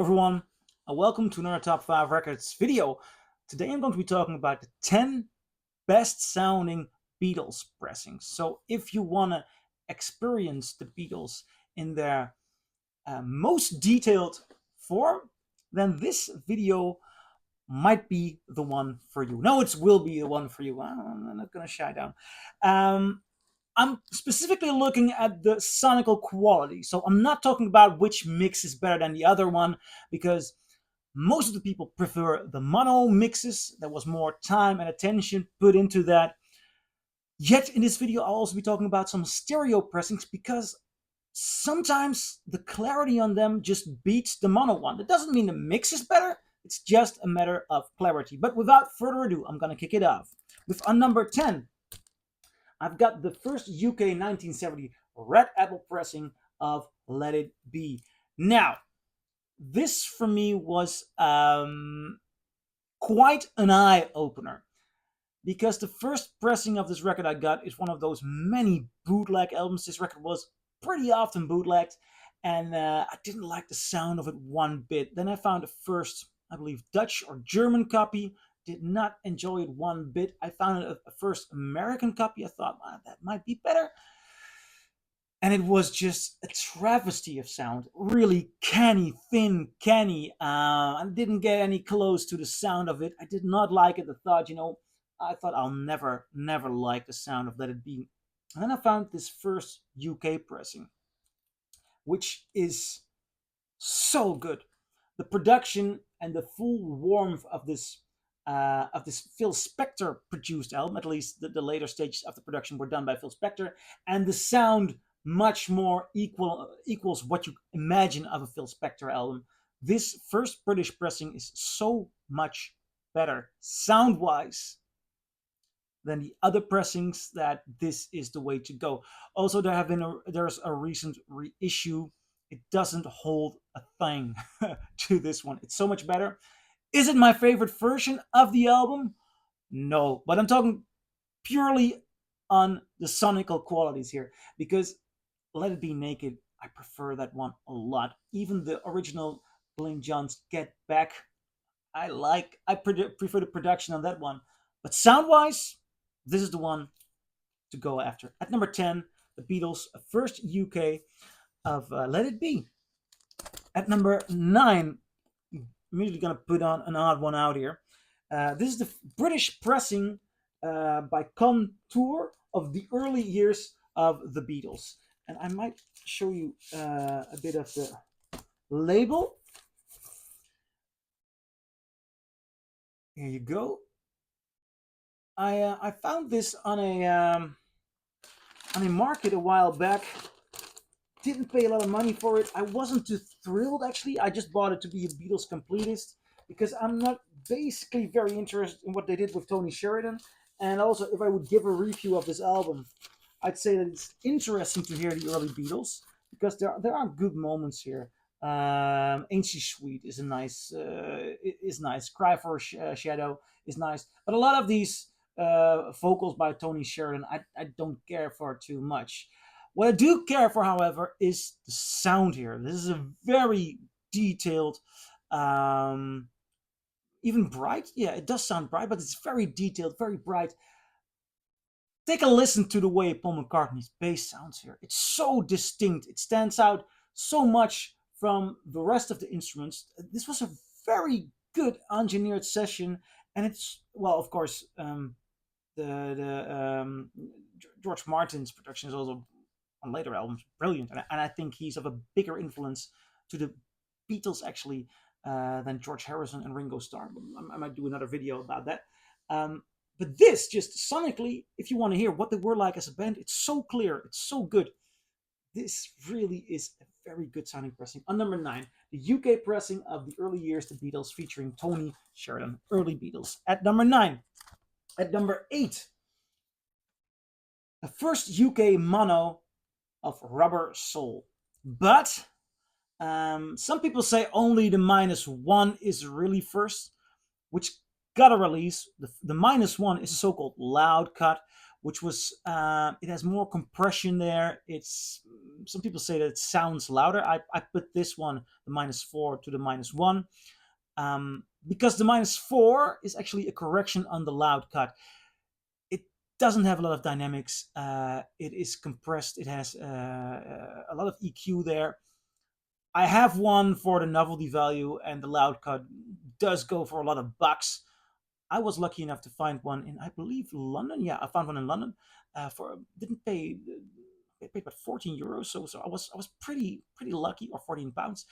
Everyone, and welcome to another Top 5 Records video. Today I'm going to be talking about the 10 best sounding Beatles pressings. So if you want to experience the Beatles in their most detailed form, then this video might be the one for you. No, it will be the one for you. I'm not going to shy down. Um, I'm specifically looking at the sonical quality. So I'm not talking about which mix is better than the other one, because most of the people prefer the mono mixes. There was more time and attention put into that. Yet in this video, I'll also be talking about some stereo pressings, because sometimes the clarity on them just beats the mono one. That doesn't mean the mix is better. It's just a matter of clarity. But without further ado, I'm going to kick it off with on number 10. I've got the first UK 1970 Red Apple pressing of Let It Be. Now, this for me was quite an eye opener, because the first pressing of this record I got is one of those many bootleg albums. This record was pretty often bootlegged, and I didn't like the sound of it one bit. Then I found the first, I believe, Dutch or German copy. Did not enjoy it one bit. I found a first American copy. I thought, that might be better. And it was just a travesty of sound. Really canny, thin, canny. I didn't get any close to the sound of it. I did not like it. I thought I'll never like the sound of Let It Be. And then I found this first UK pressing, which is so good. The production and the full warmth of this Phil Spector produced album, at least the later stages of the production were done by Phil Spector, and the sound much more equals what you imagine of a Phil Spector album. This first British pressing is so much better sound wise than the other pressings, that this is the way to go. Also, there's a recent reissue. It doesn't hold a thing to this one. It's so much better. Is it my favorite version of the album? No, but I'm talking purely on the sonical qualities here, because Let It Be Naked, I prefer that one a lot. Even the original Blind John's Get Back, I prefer the production on that one. But sound wise, this is the one to go after. At number 10, the Beatles' first UK of Let It Be. At number 9, immediately going to put on an odd one out here. This is the British pressing by Contour of the early years of the Beatles. And I might show you a bit of the label. Here you go. I found this on a market a while back. Didn't pay a lot of money for it. I wasn't too thrilled, actually. I just bought it to be a Beatles completist, because I'm not basically very interested in what they did with Tony Sheridan. And also, if I would give a review of this album, I'd say that it's interesting to hear the early Beatles, because there are good moments here. Ain't She Sweet is nice. Cry for a Shadow is nice. But a lot of these vocals by Tony Sheridan, I don't care for too much. What I do care for, however, is the sound here. This is a very detailed, even bright. Yeah, it does sound bright, but it's very detailed, very bright. Take a listen to the way Paul McCartney's bass sounds here. It's so distinct. It stands out so much from the rest of the instruments. This was a very good engineered session, and it's, well, of course, George Martin's production is also on later albums brilliant, and I think he's of a bigger influence to the Beatles actually than George Harrison and Ringo Starr. I might do another video about that. But this, just sonically, if you want to hear what they were like as a band, it's so clear, it's so good. This really is a very good sounding pressing. On number 9, the UK pressing of the early years, the Beatles, featuring Tony Sheridan, early Beatles. At number 9. At number 8, the first UK mono of Rubber Soul. But some people say only the -1 is really first, which got a release. The -1 is a so-called loud cut, which was it has more compression there. It's some people say that it sounds louder. I put this one, the -4, to the -1, because the -4 is actually a correction on the loud cut. It doesn't have a lot of dynamics. It is compressed. It has a lot of EQ there. I have one for the novelty value, and the loud cut does go for a lot of bucks. I was lucky enough to find one in, I believe, London. Yeah, I found one in London. For didn't pay, I paid about 14 euros. So I was pretty lucky, or 14 pounds,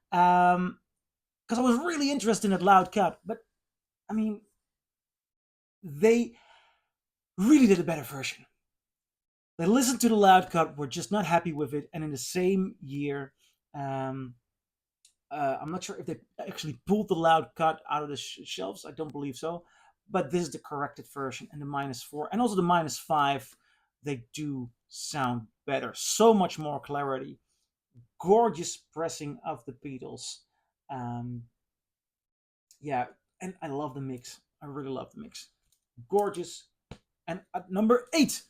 because I was really interested in that loud cut. But I mean, they really did a better version. They listened to the loud cut, were just not happy with it, and in the same year, um, I'm not sure if they actually pulled the loud cut out of the shelves. I don't believe so. But this is the corrected version, and the -4 and also the -5. They do sound better. So much more clarity. Gorgeous pressing of the Beatles. Um, yeah, and I love the mix. I really love the mix. Gorgeous. And at number 8,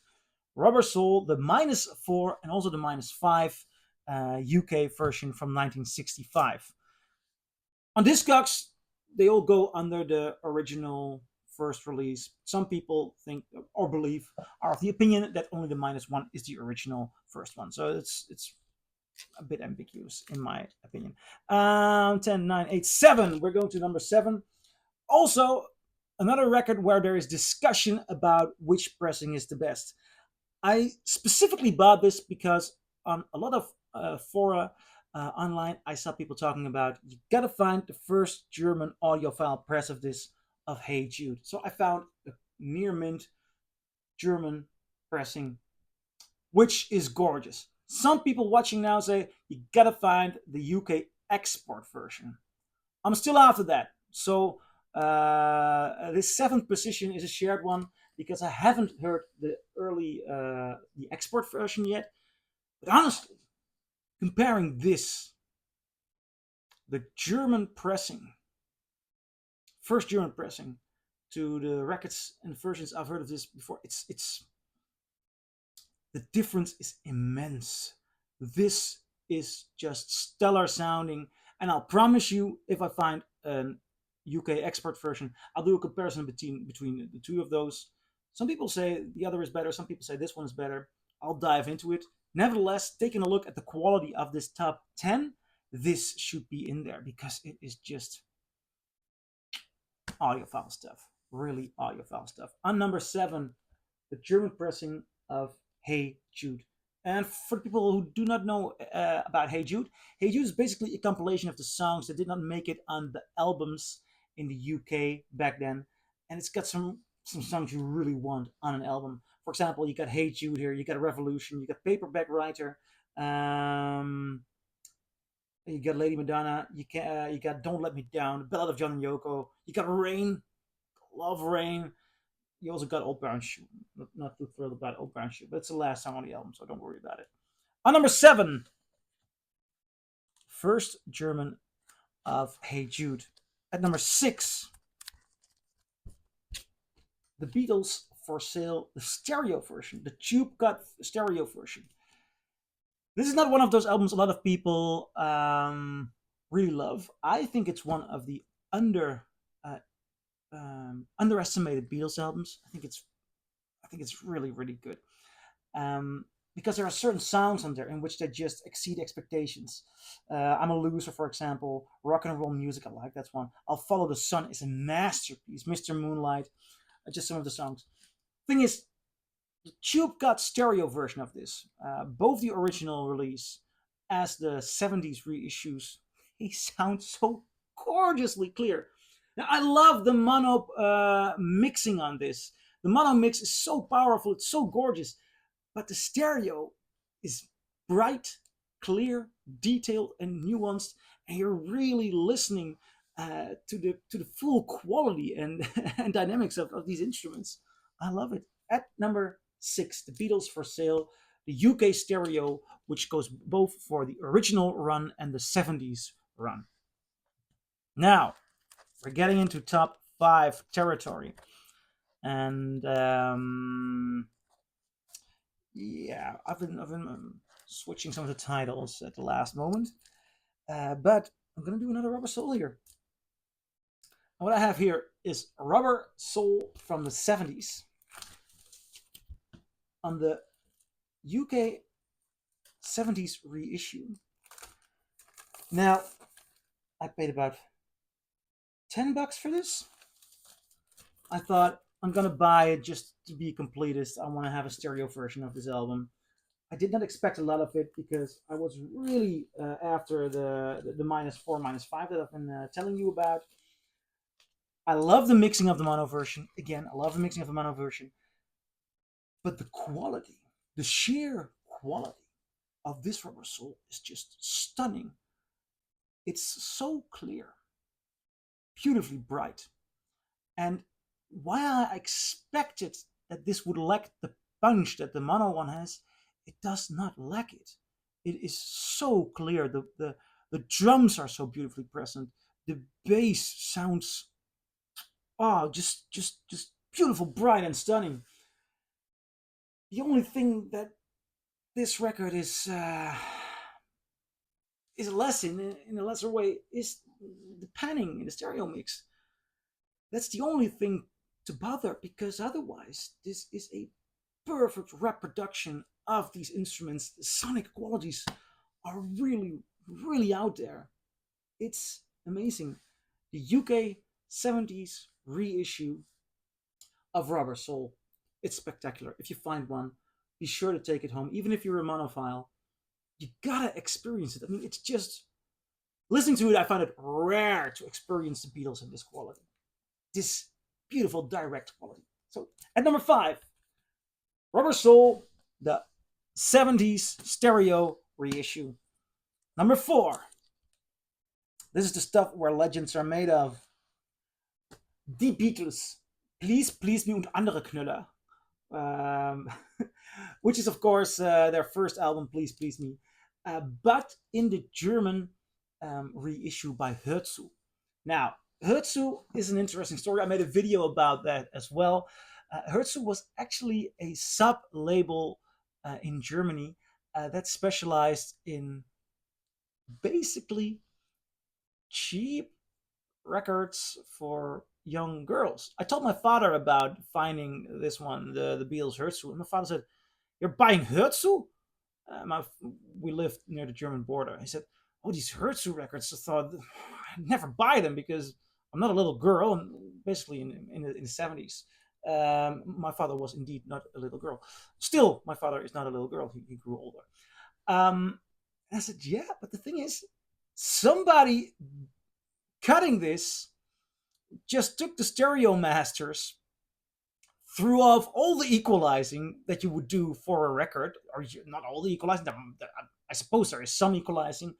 Rubber Soul, the -4 and also the -5 UK version from 1965. On Discogs, they all go under the original first release. Some people think or believe, are of the opinion that only the -1 is the original first one. So it's a bit ambiguous in my opinion. 10, 9, 8, 7. We're going to number 7. Also, another record where there is discussion about which pressing is the best. I specifically bought this because on a lot of fora online, I saw people talking about you gotta find the first German audiophile press of this, of Hey Jude. So I found a near mint German pressing, which is gorgeous. Some people watching now say you gotta find the UK export version. I'm still after that. So this 7th position is a shared one because I haven't heard the the export version yet. But honestly, comparing this, the German pressing, first German pressing, to the records and versions I've heard of this before, it's the difference is immense. This is just stellar sounding, and I'll promise you, if I find an UK export version, I'll do a comparison between the two of those. Some people say the other is better. Some people say this one is better. I'll dive into it. Nevertheless, taking a look at the quality of this top 10, this should be in there because it is just audiophile stuff. Really audiophile stuff. On number 7, the German pressing of Hey Jude. And for people who do not know about Hey Jude is basically a compilation of the songs that did not make it on the albums in the UK back then. And it's got some songs you really want on an album. For example, you got Hey Jude here, you got Revolution, you got Paperback Writer, you got Lady Madonna, you got Don't Let Me Down, The Ballad of John and Yoko, you got Rain, love Rain. You also got Old Brown Shoe. Not too thrilled about Old Brown Shoe, but it's the last song on the album, so don't worry about it. On number 7, first German of Hey Jude. At number 6, the Beatles For Sale, the stereo version, the tube cut stereo version. This is not one of those albums a lot of people really love. I think it's one of the underestimated Beatles albums. I think it's really really good. Because there are certain songs on there in which they just exceed expectations. I'm a Loser, for example. Rock and Roll Music, I like that one. I'll Follow the Sun is a masterpiece. Mr. Moonlight, just some of the songs. Thing is, the Tube got stereo version of this. Both the original release as the 70s reissues, they sound so gorgeously clear. Now, I love the mono mixing on this. The mono mix is so powerful, it's so gorgeous. But the stereo is bright, clear, detailed, and nuanced, and you're really listening to the full quality and, and dynamics of these instruments. I love it. At number 6, the Beatles For Sale, the UK stereo, which goes both for the original run and the 70s run. Now, we're getting into top 5 territory. And Yeah, I've been switching some of the titles at the last moment, but I'm gonna do another Rubber Soul here. And what I have here is Rubber Soul from the 70s on the UK 70s reissue. Now, I paid about $10 for this. I thought I'm gonna buy it just to be completist. I want to have a stereo version of this album. I did not expect a lot of it because I was really after the -4, -5 that I've been telling you about. I love the mixing of the mono version. Again, I love the mixing of the mono version. But the quality, the sheer quality of this Rubber Soul is just stunning. It's so clear, beautifully bright. And while I expected that this would lack the punch that the mono one has, it does not lack it. It is so clear. The drums are so beautifully present. The bass sounds just beautiful, bright, and stunning. The only thing that this record is less in a lesser way is the panning in the stereo mix. That's the only thing to bother because otherwise this is a perfect reproduction of these instruments. The sonic qualities are really really out there. It's amazing. The UK 70s reissue of Rubber Soul. It's spectacular. If you find one, be sure to take it home. Even if you're a monophile, you gotta experience it. I mean, it's just listening to it. I find it rare to experience the Beatles in this quality, this beautiful direct quality. So at number 5, Rubber Soul, the 70s stereo reissue. Number 4, this is the stuff where legends are made of. Die Beatles, Please Please Me und andere Knüller. Um, which is, of course, their first album, Please Please Me, but in the German reissue by Herzu. Now, Herzu is an interesting story. I made a video about that as well. Herzu was actually a sub label in Germany that specialized in basically cheap records for young girls. I told my father about finding this one, the Beatles Herzu, and my father said, "You're buying Herzu?" My, we lived near the German border. He said, "Oh, these Herzu records." I thought I'd never buy them because I'm not a little girl. And basically, in the 70s, my father was indeed not a little girl. Still, my father is not a little girl. He grew older. And I said, "Yeah, but the thing is, somebody cutting this just took the stereo masters, threw off all the equalizing that you would do for a record, or not all the equalizing. I suppose there is some equalizing,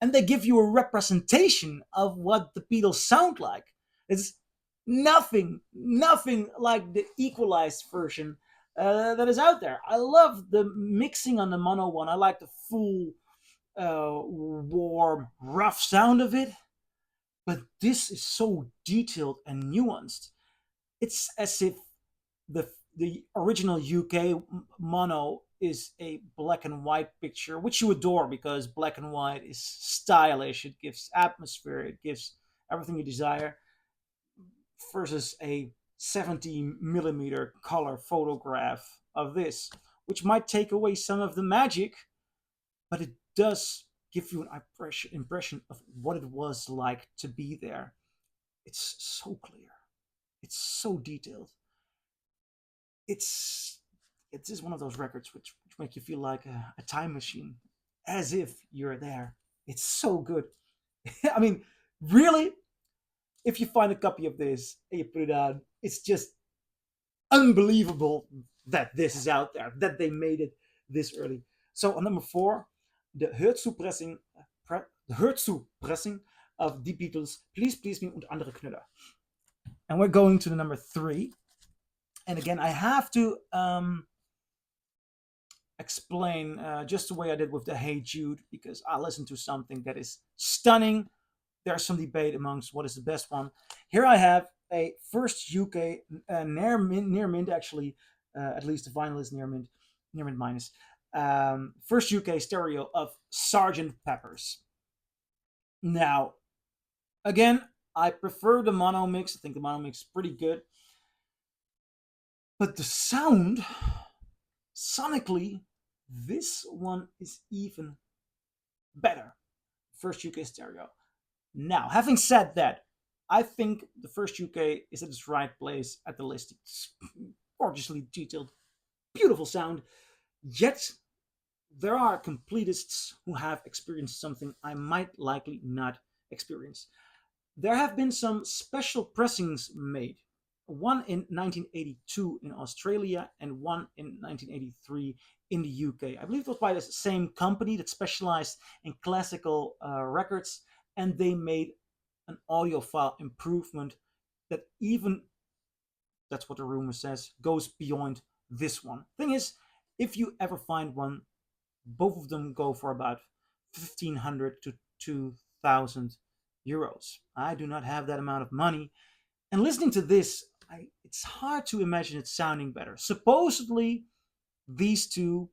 and they give you a representation of what the Beatles sound like. It's nothing like the equalized version that is out there. I love the mixing on the mono one. I like the full, warm, rough sound of it. But this is so detailed and nuanced. It's as if the original UK mono is a black and white picture, which you adore because black and white is stylish. It gives atmosphere. It gives everything you desire. Versus a 17 millimeter color photograph of this, which might take away some of the magic, but it does give you an impression of what it was like to be there. It's so clear. It's so detailed. It's just one of those records which make you feel like a time machine, as if you're there. It's so good. I mean, really, if you find a copy of this and you put it on, it's just unbelievable that this is out there, that they made it this early. So on number 4, the Herzu pressing of Die Beatles, Please Please Me und andere Knüller. And we're going to the number 3. And again, I have to explain just the way I did with the Hey Jude, because I listened to something that is stunning. There's some debate amongst what is the best one. Here I have a first UK near mint actually, at least the vinyl is near mint. near mid minus. First UK stereo of Sergeant Pepper's. Now, again, I prefer the mono mix. I think the mono mix is pretty good. But the sound, sonically, this one is even better. First UK stereo. Now, having said that, I think the first UK is at its right place at the list. It's gorgeously detailed, beautiful sound. Yet, there are completists who have experienced something I might likely not experience. There have been some special pressings made. One in 1982 in Australia and one in 1983 in the UK. I believe it was by the same company that specialized in classical records, and they made an audiophile improvement that even, that's what the rumor says, goes beyond this one. Thing is, if you ever find one, both of them go for about 1,500 to 2,000 euros. I do not have that amount of money. And listening to this, it's hard to imagine it sounding better. Supposedly, these two,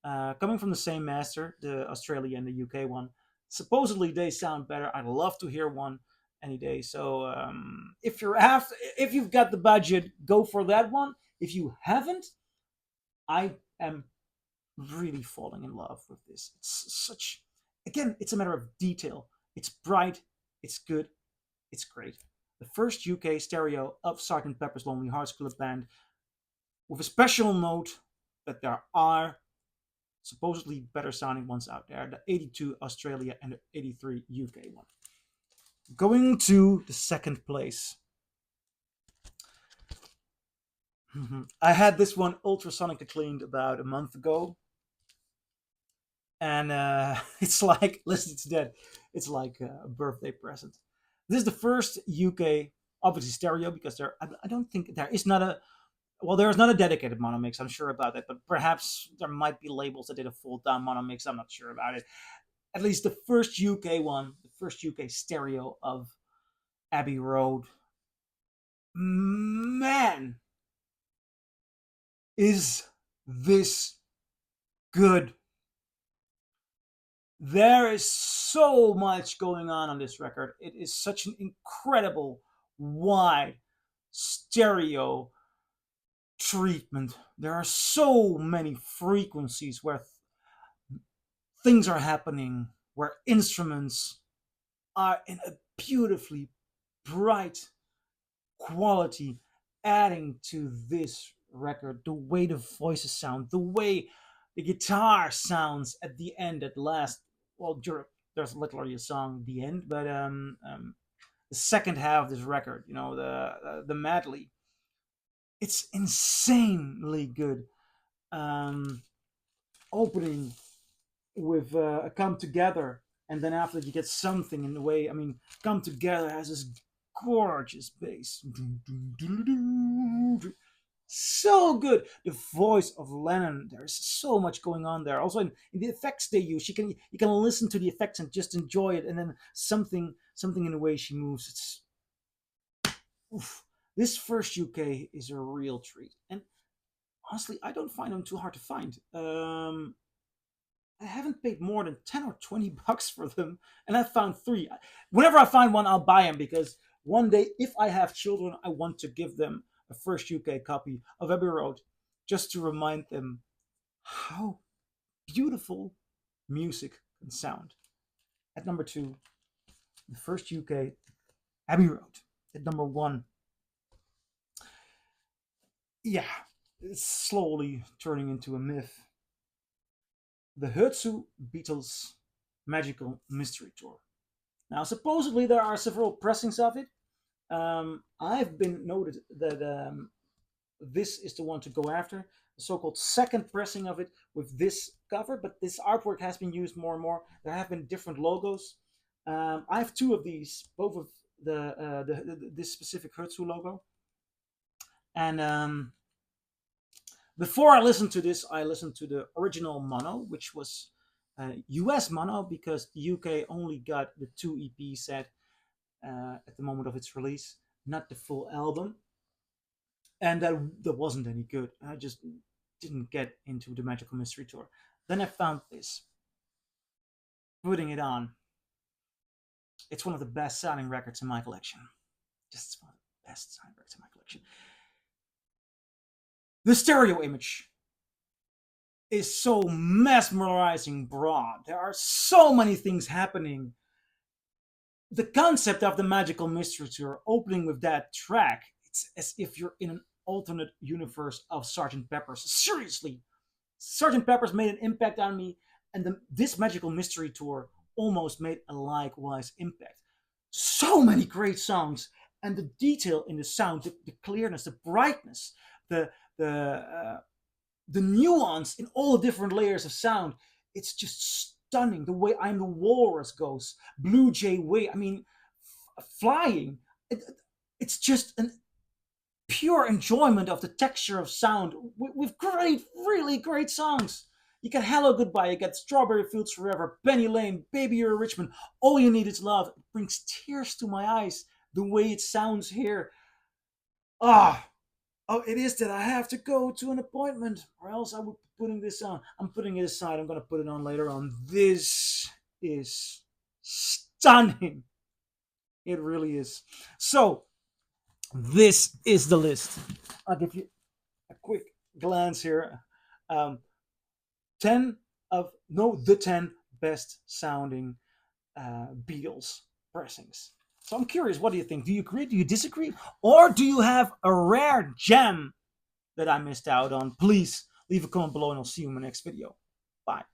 coming from the same master, the Australia and the UK one, supposedly they sound better. I'd love to hear one any day. So if you've got the budget, go for that one. If you haven't, I am really falling in love with this. It's such, again, it's a matter of detail. It's bright, it's good, it's great. The first UK stereo of Sergeant Pepper's Lonely Hearts Club Band, with a special note that there are supposedly better sounding ones out there, the 82 Australia and the 83 UK one. Going to the second place. I had this one ultrasonically cleaned about a month ago, and it's like, listen to that, it's like a birthday present. This is the first UK, obviously stereo, because I don't think there is not a, well, there is not a dedicated mono mix. I'm sure about that, but perhaps there might be labels that did a full down mono mix. I'm not sure about it. At least the first UK one, the first UK stereo of Abbey Road. Man, is this good? There is so much going on this record. It is such an incredible, wide stereo treatment. There are so many frequencies where things are happening, where instruments are in a beautifully bright quality, adding to this record. The way the voices sound, the way the guitar sounds at the end, at last. Well, there's literally a song, the end, but the second half of this record, the medley, it's insanely good. Opening with Come Together, and then after you get something in the way. I mean, Come Together has this gorgeous bass. So good. The voice of Lennon, there's so much going on there. Also in the effects they use, you can listen to the effects and just enjoy it, and then something in the way she moves. It's oof. This first UK is a real treat. And honestly, I don't find them too hard to find. I haven't paid more than 10 or 20 bucks for them, and I found three. Whenever I find one, I'll buy them, because one day, if I have children, I want to give them a first UK copy of Abbey Road, just to remind them how beautiful music can sound. At number two, the first UK, Abbey Road. At number one, yeah, it's slowly turning into a myth. The Hurtsu Beatles Magical Mystery Tour. Now, supposedly there are several pressings of it. I've been noted that this is the one to go after, the so-called second pressing of it with this cover, but this artwork has been used more and more. There have been different logos. I have two of these, both of this specific Hurtsu logo. And before I listened to this, I listened to the original mono, which was US mono, because the UK only got the 2 EP set at the moment of its release, not the full album. And that wasn't any good. I just didn't get into the Magical Mystery Tour. Then I found this, putting it on. It's one of the best sounding records in my collection. Just one of the best sounding records in my collection. The stereo image is so mesmerizing broad. There are so many things happening. The concept of the Magical Mystery Tour opening with that track, it's as if you're in an alternate universe of Sgt. Pepper's. Seriously, Sgt. Pepper's made an impact on me, and this Magical Mystery Tour almost made a likewise impact. So many great songs, and the detail in the sound, the clearness, the brightness, the the uh, the nuance in all the different layers of sound. It's just stunning. The way I'm the Walrus goes, Blue Jay Way. I mean, flying. It's just an pure enjoyment of the texture of sound with great, really great songs. You got Hello Goodbye, you got Strawberry Fields Forever, Penny Lane, Baby You're a Richmond, All You Need Is Love. It brings tears to my eyes the way it sounds here. Ah, oh, it is that I have to go to an appointment, or else I would be putting this on. I'm putting it aside. I'm going to put it on later on. This is stunning. It really is. So, this is the list. I'll give you a quick glance here. Um, 10 of, no, the 10 best sounding Beatles pressings. So I'm curious, what do you think? Do you agree? Do you disagree? Or do you have a rare gem that I missed out on? Please leave a comment below and I'll see you in my next video. Bye.